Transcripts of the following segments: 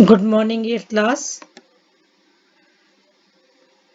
Good morning, 8th class.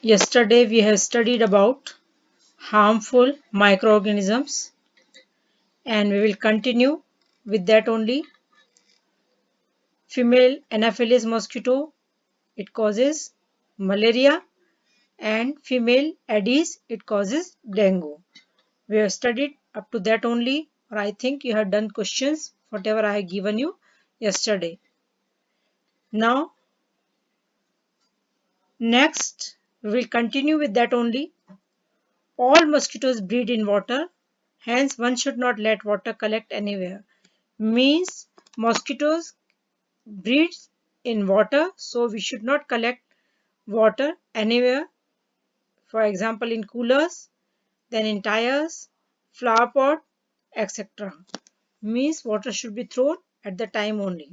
Yesterday we have studied about harmful microorganisms and we will continue with that only. Female Anopheles mosquito, it causes malaria, and female Aedes, it causes dengue. We have studied up to that only, or I think you have done questions whatever I have given you yesterday. Now next we will continue with that only. All mosquitoes breed in water, hence one should not let water collect anywhere. Means mosquitoes breed in water, so we should not collect water anywhere. For example, in coolers, then in tires, flower pot, etc. Means water should be thrown at the time only.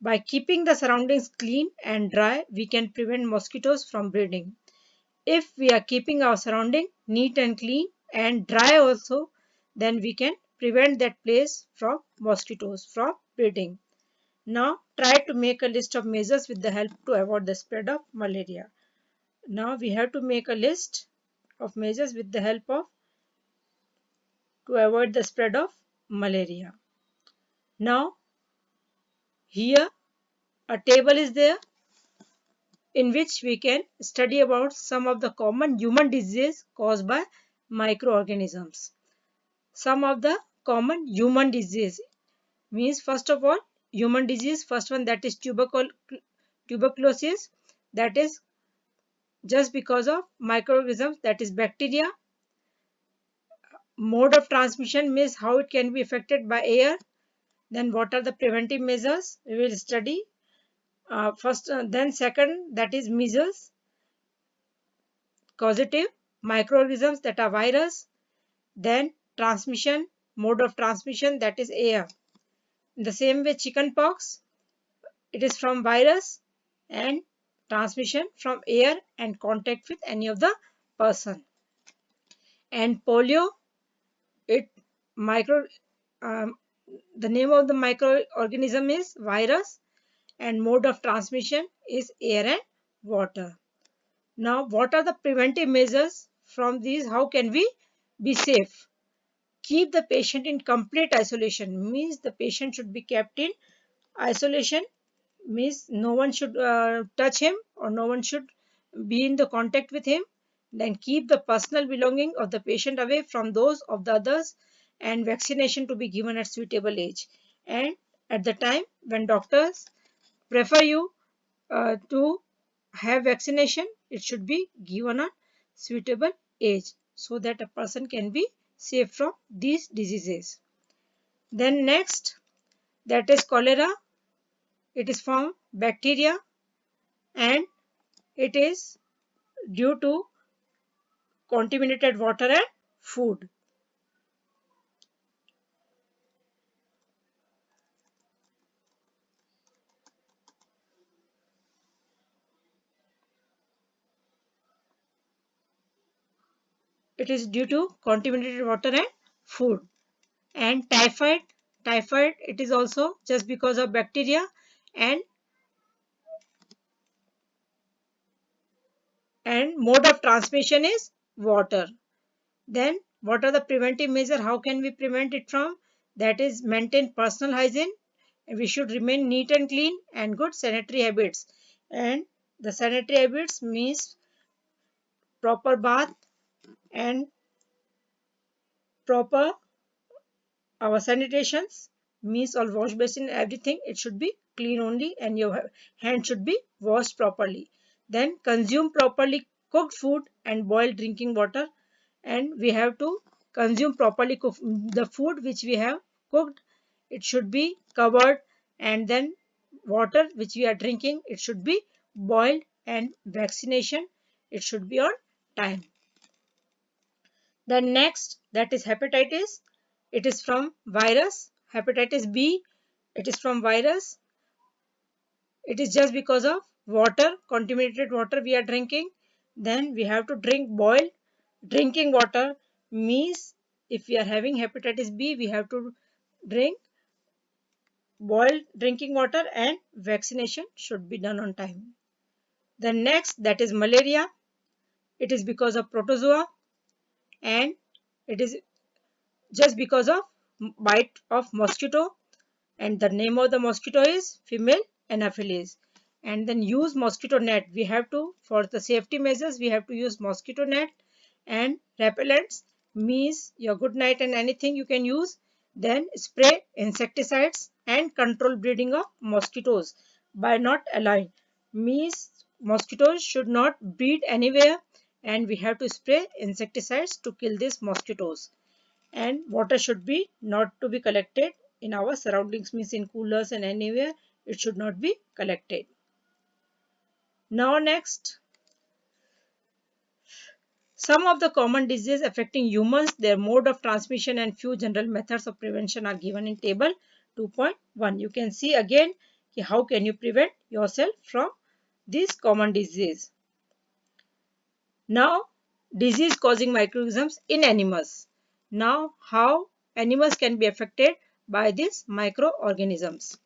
By keeping the surroundings clean and dry, we can prevent mosquitoes from breeding. If we are keeping our surrounding neat and clean and dry also, then we can prevent that place from mosquitoes from breeding. Now try to make a list of measures with the help to avoid the spread of malaria. Now we have to make a list of measures with the help of to avoid the spread of malaria. Now here a table is there in which we can study about some of the common human diseases caused by microorganisms. Some of the common human disease means, first of all, human disease, first one, that is tuberculosis, that is just because of microorganisms, that is bacteria. Mode of transmission means how it can be affected by air. Then what are the preventive measures we will study first, then second, that is measles, causative microorganisms, that are virus. Then transmission, mode of transmission, that is air. In the same way, chickenpox, it is from virus and transmission from air and contact with any of the person. And polio, it micro um, the name of the microorganism is virus and mode of transmission is air and water. Now what are the preventive measures from these? How can we be safe? Keep the patient in complete isolation, means the patient should be kept in isolation, means no one should touch him or no one should be in the contact with him. Then keep the personal belonging of the patient away from those of the others, and vaccination to be given at suitable age. And at the time when doctors prefer you to have vaccination, it should be given at suitable age so that a person can be safe from these diseases. Then next, that is cholera. It is from bacteria and it is due to contaminated water and food. It is due to contaminated water and food. And typhoid, it is also just because of bacteria and mode of transmission is water. Then what are the preventive measures? How can we prevent it from? That is maintain personal hygiene. We should remain neat and clean and good sanitary habits. And the sanitary habits means proper bath and proper our sanitations, means all wash basin, everything, it should be clean only and your hand should be washed properly. Then consume properly cooked food and boiled drinking water, and we have to consume properly the food which we have cooked, it should be covered, and then water which we are drinking, it should be boiled, and vaccination, it should be on time. The next, that is hepatitis. It is from virus. Hepatitis B, it is from virus. It is just because of water, contaminated water we are drinking. Then we have to drink boiled drinking water, means if we are having hepatitis B, we have to drink boiled drinking water, and vaccination should be done on time. The next, that is malaria. It is because of protozoa, and it is just because of bite of mosquito, and the name of the mosquito is female anopheles. And then use mosquito net. We have to, for the safety measures, we have to use mosquito net and repellents, means your good night and anything you can use. Then spray insecticides and control breeding of mosquitoes by not allowing, means mosquitoes should not breed anywhere, and we have to spray insecticides to kill these mosquitoes. And water should be not to be collected in our surroundings, means in coolers and anywhere it should not be collected. Now next, some of the common diseases affecting humans, their mode of transmission and few general methods of prevention are given in table 2.1. You can see again how can you prevent yourself from these common diseases. Now, disease causing microorganisms in animals. Now, how animals can be affected by these microorganisms.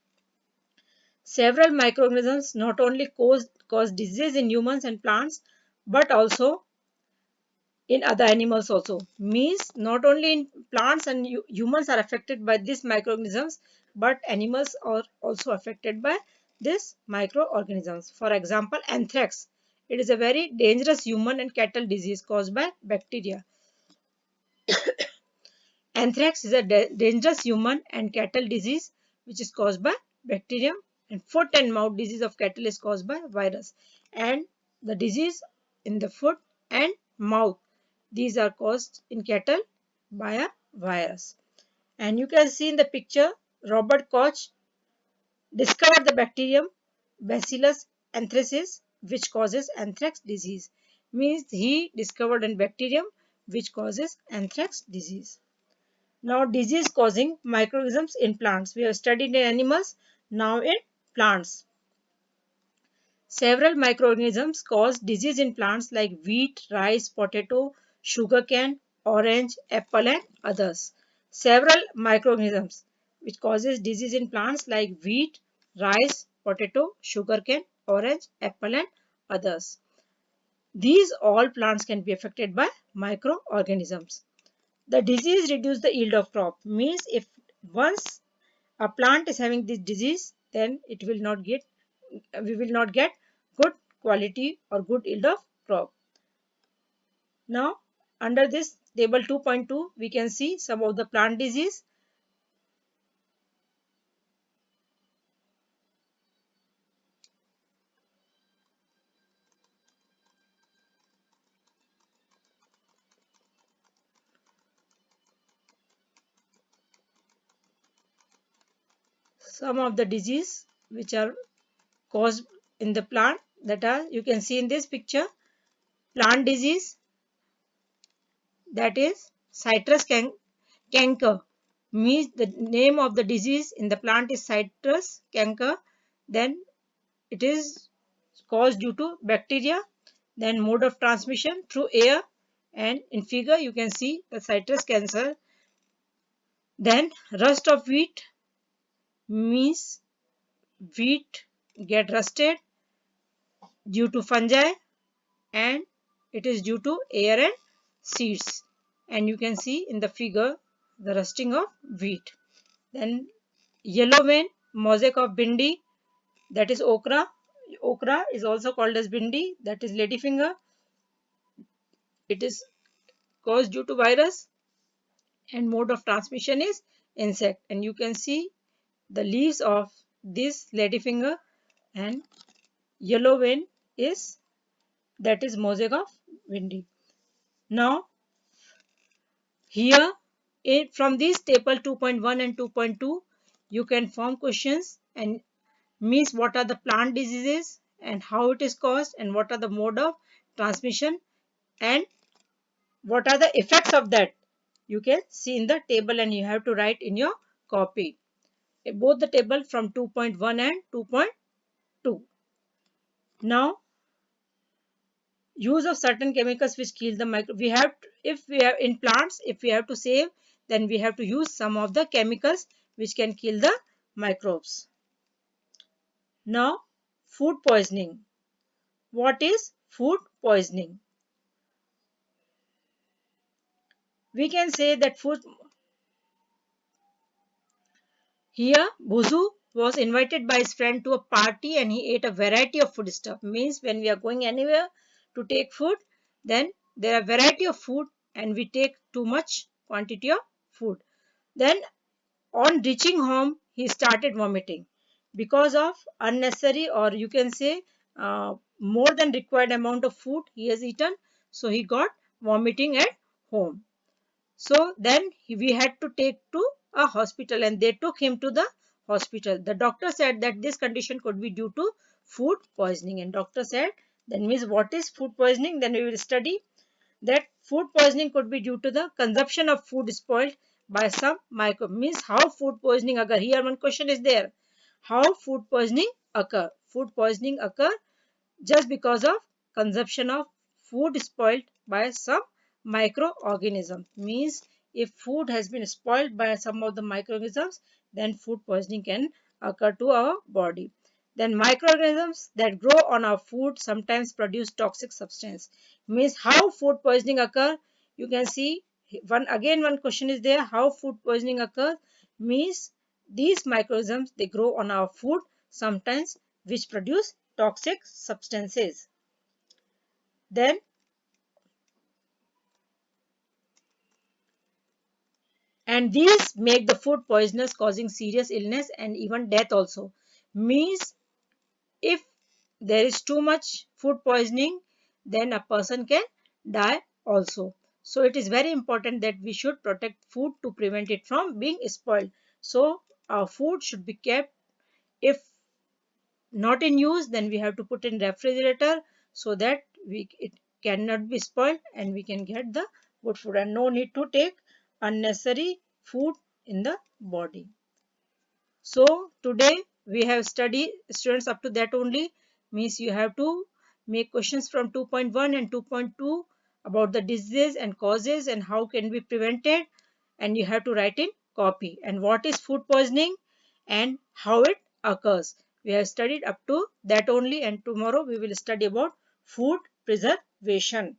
Several microorganisms not only cause disease in humans and plants, but also in other animals also. Means not only in plants and humans are affected by these microorganisms, but animals are also affected by these microorganisms. For example, anthrax. It is a very dangerous human and cattle disease caused by bacteria. Anthrax is a dangerous human and cattle disease which is caused by bacterium, and foot and mouth disease of cattle is caused by virus, and the disease in the foot and mouth, these are caused in cattle by a virus. And you can see in the picture, Robert Koch discovered the bacterium Bacillus anthracis which causes anthrax disease. Means he discovered a bacterium which causes anthrax disease. Now, disease causing microorganisms in plants. We have studied in animals, now in plants. Several microorganisms cause disease in plants like wheat, rice, potato, sugarcane, orange, apple, and others. Several microorganisms which causes disease in plants like wheat, rice, potato, sugarcane, orange, apple, and others. These all plants can be affected by microorganisms. The disease reduce the yield of crop, means if once a plant is having this disease, then it will not get, we will not get good quality or good yield of crop. Now under this table 2.2 we can see some of the plant disease. Some of the disease which are caused in the plant, that are you can see in this picture. Plant disease, that is citrus canker, means the name of the disease in the plant is citrus canker. Then it is caused due to bacteria. Then mode of transmission through air, and in figure you can see the citrus cancer. Then rust of wheat, means wheat get rusted due to fungi, and it is due to air and seeds, and you can see in the figure the rusting of wheat. Then yellow vein, mosaic of bindi, that is okra. Okra is also called as bindi, that is ladyfinger. It is caused due to virus, and mode of transmission is insect, and you can see the leaves of this ladyfinger, and yellow vein is, that is mosaic of bindi. Now here from this table 2.1 and 2.2 you can form questions, and means what are the plant diseases and how it is caused, and what are the mode of transmission, and what are the effects of that. You can see in the table, and you have to write in your copy both the table from 2.1 and 2.2. Now use of certain chemicals which kill the micro, we have to, if we have in plants, if we have to save, then we have to use some of the chemicals which can kill the microbes. Now, food poisoning. What is food poisoning? We can say that food. Here, Bhuzu was invited by his friend to a party and he ate a variety of food stuff. Means when we are going anywhere to take food, then there are variety of food and we take too much quantity of food. Then on reaching home, he started vomiting because of unnecessary, or you can say more than required amount of food he has eaten. So he got vomiting at home. So then we had to take to a hospital and they took him to the hospital. The doctor said that this condition could be due to food poisoning, and doctor said, then means what is food poisoning? Then we will study that food poisoning could be due to the consumption of food spoiled by some microbe. Means how food poisoning occur. Here one question is there. How food poisoning occur? Food poisoning occur just because of consumption of food spoiled by some microorganism. Means if food has been spoiled by some of the microorganisms, then food poisoning can occur to our body. Then microorganisms that grow on our food sometimes produce toxic substance. Means how food poisoning occur? You can see one question is there. How food poisoning occurs? Means these microorganisms they grow on our food sometimes, which produce toxic substances. Then and these make the food poisonous, causing serious illness and even death also. Means if there is too much food poisoning, then a person can die also. So it is very important that we should protect food to prevent it from being spoiled. So our food should be kept, if not in use, then we have to put in refrigerator so that it cannot be spoiled and we can get the good food, and no need to take unnecessary food in the body. So today we have studied students up to that only. Means you have to make questions from 2.1 and 2.2 about the diseases and causes and how can be prevented, and you have to write in copy, and what is food poisoning and how it occurs. We have studied up to that only, and tomorrow we will study about food preservation.